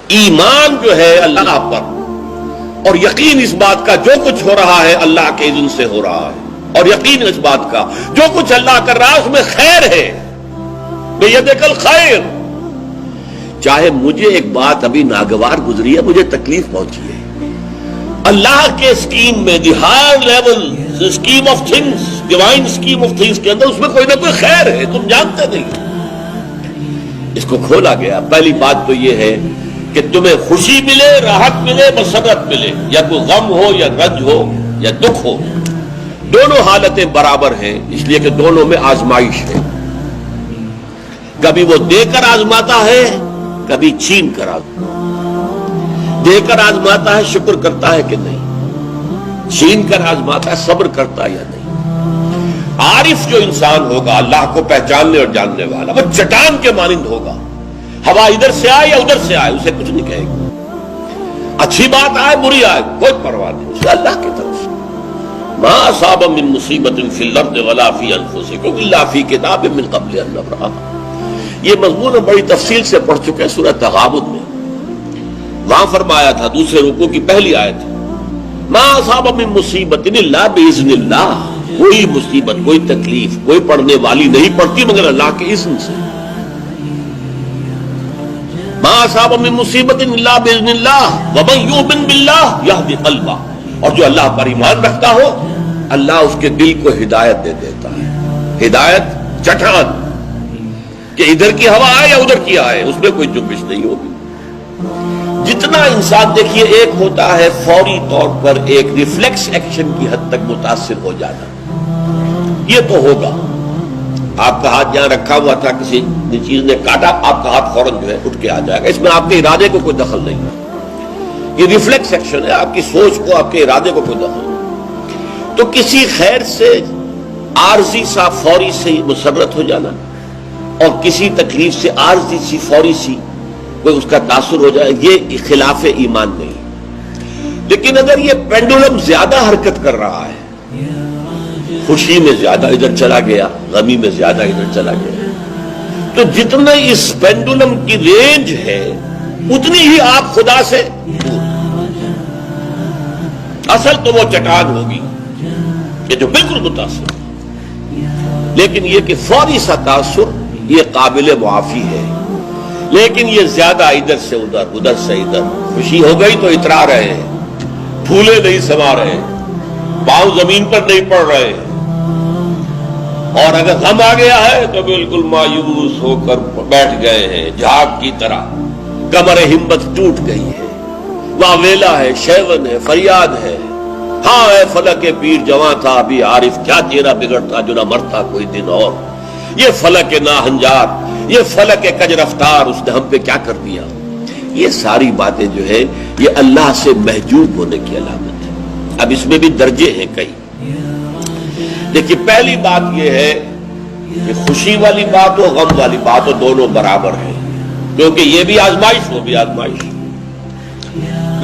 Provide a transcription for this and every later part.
ایمان جو ہے اللہ پر اور یقین اس بات کا جو کچھ ہو رہا ہے اللہ کے اذن سے ہو رہا ہے، اور یقین اس بات کا جو کچھ اللہ کر رہا ہے اس میں خیر ہے، بیدک الخیر۔ چاہے مجھے ایک بات ابھی ناگوار گزری ہے، مجھے تکلیف پہنچی ہے، اللہ کے اسکیم میں the higher level scheme of things, divine scheme of things کے اندر اس میں کوئی نہ کوئی خیر ہے، تم جانتے نہیں۔ اس کو کھولا گیا۔ پہلی بات تو یہ ہے کہ تمہیں خوشی ملے، راحت ملے، مسرت ملے، یا کوئی غم ہو یا رنج ہو یا دکھ ہو، دونوں حالتیں برابر ہیں، اس لیے کہ دونوں میں آزمائش ہے۔ کبھی وہ دے کر آزماتا ہے، کبھی چھین کر آزماتا ہے۔ دے کر آزماتا ہے، شکر کرتا ہے کہ نہیں، چھین کر آزماتا ہے، صبر کرتا ہے یا نہیں۔ عارف جو انسان ہوگا، اللہ کو پہچاننے اور جاننے والا، وہ چٹان کے مانند ہوگا، ہوا ادھر سے آئے یا ادھر سے آئے اسے کچھ نہیں کہے گا، اچھی بات آئے بری آئے کوئی پرواہ نہیں، اسے اللہ کی طرف سے۔ ما اصاب من مصیبت فی الارض ولا فی انفسکم الا فی کتاب من قبل ان نبرأها۔ یہ مضمون ہم بڑی تفصیل سے پڑھ چکے ہیں سورۃ تغابن میں۔ وہاں فرمایا تھا دوسرے رکوع کی پہلی آیت، ما اصاب من مصیبت الا باذن اللہ، کوئی مصیبت، کوئی تکلیف، کوئی پڑھنے والی نہیں پڑتی مگر اللہ کے اذن سے۔ ما اصاب من مصیبت الا باذن اللہ ومن یؤمن باللہ یہدی قلبہ، اور جو اللہ پر ایمان رکھتا ہو اللہ اس کے دل کو ہدایت دے دیتا ہے۔ ہدایت چٹان کہ ادھر کی ہوا آئے یا ادھر کی آئے اس میں کوئی جنبش نہیں ہوگی۔ جتنا انسان دیکھیے ایک ہوتا ہے فوری طور پر ایک ریفلیکس ایکشن کی حد تک متاثر ہو جانا، یہ تو ہوگا۔ آپ کا ہاتھ جہاں رکھا ہوا تھا کسی چیز نے کاٹا، آپ کا ہاتھ فوراً جو ہے اٹھ کے آ جائے گا، اس میں آپ کے ارادے کو کوئی دخل نہیں ہے، یہ ریفلیکس ایکشن ہے، آپ کی سوچ کو، آپ کے ارادے کو کوئی دخل نہیں۔ تو کسی خیر سے عارضی سا فوری سے مسرت ہو جانا اور کسی تکلیف سے عارضی سی فوری سی کوئی اس کا تاثر ہو جائے، یہ خلاف ایمان نہیں۔ لیکن اگر یہ پینڈولم زیادہ حرکت کر رہا ہے، خوشی میں زیادہ ادھر چلا گیا، غمی میں زیادہ ادھر چلا گیا، تو جتنا اس پینڈولم کی رینج ہے اتنی ہی آپ خدا سے دور۔ اصل تو وہ چٹان ہوگی کہ جو بالکل متاثر، لیکن یہ کہ فوری سا تاثر یہ قابل معافی ہے، لیکن یہ زیادہ ادھر سے ادھر، ادھر سے ادھر، خوشی ہو گئی تو اترا رہے ہیں، پھولے نہیں سما رہے، پاؤں زمین پر نہیں پڑ رہے، اور اگر غم آ گیا ہے تو بالکل مایوس ہو کر بیٹھ گئے ہیں جھاگ کی طرح، کمر ہمت ٹوٹ گئی ہے، واویلا ہے، شیون ہے، فریاد ہے، ہاں اے فلک پیر جواں تھا ابھی عارف، کیا تیرا بگڑتا جو نہ مرتا کوئی دن اور، یہ فلک ناہنجار، یہ فلک کج رفتار، اس نے ہم پہ کیا کر دیا۔ یہ ساری باتیں جو ہے یہ اللہ سے محجوب ہونے کی علامت ہے۔ اب اس میں بھی درجے ہیں کئی۔ دیکھیے پہلی بات یہ ہے کہ خوشی والی بات ہو، غم والی بات ہو، دونوں برابر ہیں، کیونکہ یہ بھی آزمائش، وہ بھی آزمائش۔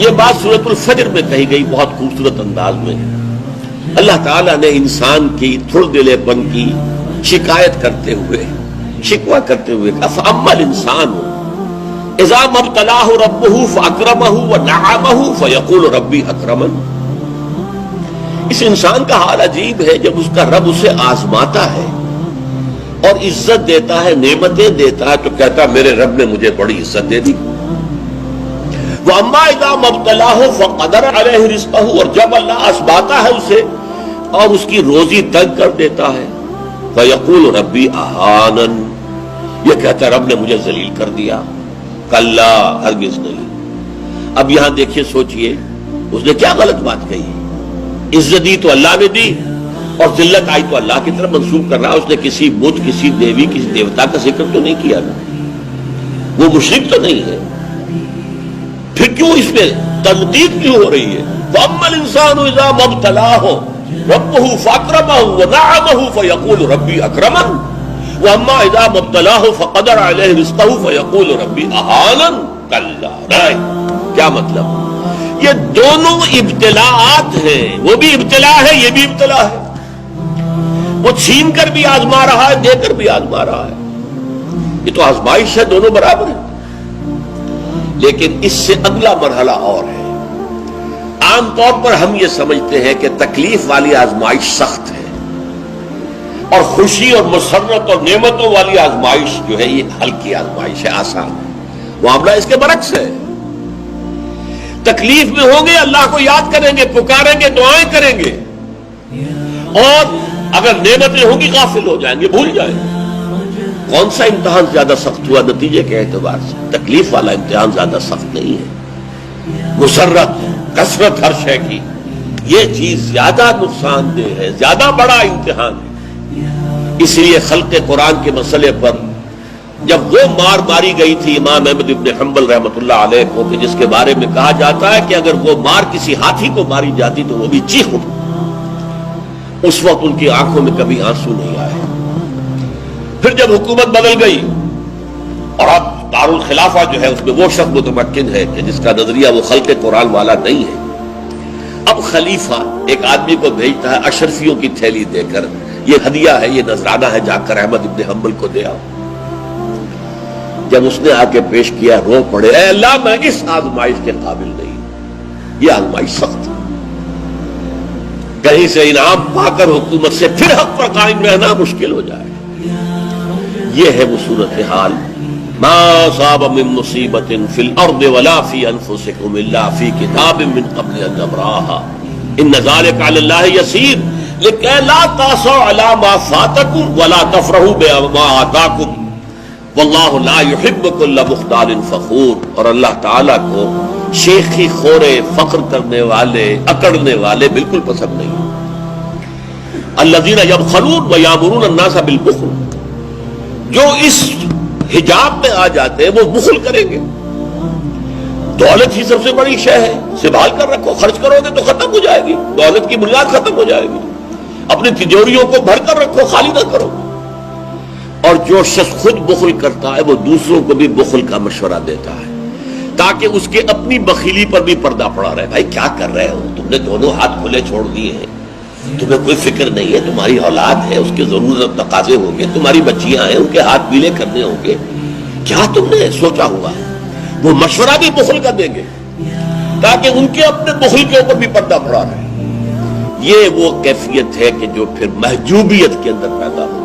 یہ بات سورۃ الفجر میں کہی گئی بہت خوبصورت انداز میں۔ اللہ تعالیٰ نے انسان کی تھڑ دلے پن کی شکایت کرتے ہوئے، شکوہ کرتے ہوئے کہا فَأَمَّا الْإِنسَانُ إِذَا مَا ابْتَلَاهُ رَبُّهُ فَأَكْرَمَهُ وَنَعَمَهُ فَيَقُولُ رَبِّي أَكْرَمَنِ۔ اس انسان کا حال عجیب ہے جب اس کا رب اسے آزماتا ہے اور عزت دیتا ہے، نعمتیں دیتا ہے، تو کہتا ہے میرے رب نے مجھے بڑی عزت دے دی۔ وَأَمَّا إِذَا مَا ابْتَلَاهُ فَقَدَرَ عَلَيْهِ رِزْقَهُ، اور جب اللہ آزماتا ہے اسے اور اس کی روزی تنگ کر دیتا ہے، فَيَقُولُ رَبِّي أَهَانَنِ، یہ کہتا ہے رب نے مجھے ذلیل کر دیا۔ کلا، ہرگز نہیں۔ اب یہاں دیکھیے، سوچئے اس نے کیا غلط بات کہی۔ عزت دی تو اللہ نے دی اور ذلت آئی تو اللہ کی طرف منسوب کر رہا۔ اس نے کسی بت، کسی دیوی، کسی دیوتا کا ذکر تو نہیں کیا نا، وہ مشرک تو نہیں ہے، پھر کیوں اس میں تنقید کیوں ہو رہی ہے؟ وَأَمَّا الْإِنسَانُ إِذَا مَا ابْتَلَاهُ رَبُّهُ فَأَكْرَمَهُ وَنَعَمَهُ فَيَقُولُ رَبِّي أَكْرَمَنِ، وَأَمَّا إِذَا مَا ابْتَلَاهُ فَقَدَرَ عَلَيْهِ رِزْقَهُ فَيَقُولُ رَبِّي أَهَانَنِ۔ کلا، نہیں، کیا مطلب؟ یہ دونوں ابتلاءات ہیں، وہ بھی ابتلا ہے، یہ بھی ابتلا ہے، وہ چھین کر بھی آزما رہا ہے، دے کر بھی آزما رہا ہے، یہ تو آزمائش ہے، دونوں برابر ہیں۔ لیکن اس سے اگلا مرحلہ اور ہے. عام طور پر ہم یہ سمجھتے ہیں کہ تکلیف والی آزمائش سخت ہے اور خوشی اور مسرت اور نعمتوں والی آزمائش جو ہے یہ ہلکی آزمائش ہے، آسان ہے. معاملہ اس کے برعکس ہے. تکلیف میں ہوں گے اللہ کو یاد کریں گے، پکاریں گے، دعائیں کریں گے، اور اگر نعمتیں ہوں گی غافل ہو جائیں گے، بھول جائیں گے. کون سا امتحان زیادہ سخت ہوا نتیجے کے اعتبار سے؟ تکلیف والا امتحان زیادہ سخت نہیں ہے. مسرت، کثرت ہر شے کی، یہ چیز زیادہ نقصان دہ ہے، زیادہ بڑا امتحان ہے. اس لیے خلق قرآن کے مسئلے پر جب وہ مار ماری گئی تھی امام احمد ابن حنبل رحمۃ اللہ علیہ کو، کہ جس کے بارے میں کہا جاتا ہے کہ اگر وہ مار کسی ہاتھی کو ماری جاتی تو وہ بھی چیخ اٹھتی، اس وقت ان کی آنکھوں میں کبھی آنسو نہیں آئے. پھر جب حکومت بدل گئی اور اب دارالخلافہ جو ہے اس میں وہ شخص متمکن ہے کہ جس کا نظریہ وہ خلق قرآن والا نہیں ہے، اب خلیفہ ایک آدمی کو بھیجتا ہے اشرفیوں کی تھیلی دے کر، یہ ہدیہ ہے، یہ نذرانہ ہے، جا کر احمد ابن حنبل کو دے آؤ. جب اس نے آ کے پیش کیا رو پڑے، اے اللہ میں اس آزمائش کے قابل نہیں، یہ آزمائش سخت ہے. کہیں سے انعام پا کر حکومت سے پھر حق پر قائم رہنا مشکل ہو جائے. یہ ہے وہ صورتحال. ما اصاب من مصیبت فی الارض ولا فی انفسکم الا فی کتاب من قبل ان نبرأها ان ذلک علی اللہ یسیر لکہ لا تأسوا علی ما فاتکم ولا تفرحوا بما آتاکم واللہ لا يحب كل مختال فخور. اور اللہ تعالیٰ کو شیخی خورے، فخر کرنے والے، اکڑنے والے بالکل پسند نہیں. الذین یبخلون ویامرون الناس بالبخل، جو اس حجاب میں آ جاتے ہیں وہ بخل کریں گے. دولت ہی سب سے بڑی شے ہے، سنبھال کر رکھو، خرچ کرو گے تو ختم ہو جائے گی، دولت کی بنیاد ختم ہو جائے گی. اپنی تجوریوں کو بھر کر رکھو، خالی نہ کرو. اور جو شخص خود بخل کرتا ہے وہ دوسروں کو بھی بخل کا مشورہ دیتا ہے تاکہ اس کے اپنی بخیلی پر بھی پردہ پڑا رہے. بھائی کیا کر رہے ہو تم نے؟ دونوں ہاتھ کھلے چھوڑ دیے ہیں، تمہیں کوئی فکر نہیں ہے، تمہاری اولاد ہے، اس کے ضرورت تقاضے ہوں گے، تمہاری بچیاں ہیں، ان کے ہاتھ پیلے کرنے ہوں گے، کیا تم نے سوچا ہوا؟ وہ مشورہ بھی بخل کا دیں گے تاکہ ان کے اپنے بخل کے اوپر بھی پردہ پڑا رہے. یہ وہ کیفیت ہے کہ جو پھر محجوبیت کے اندر پیدا ہو.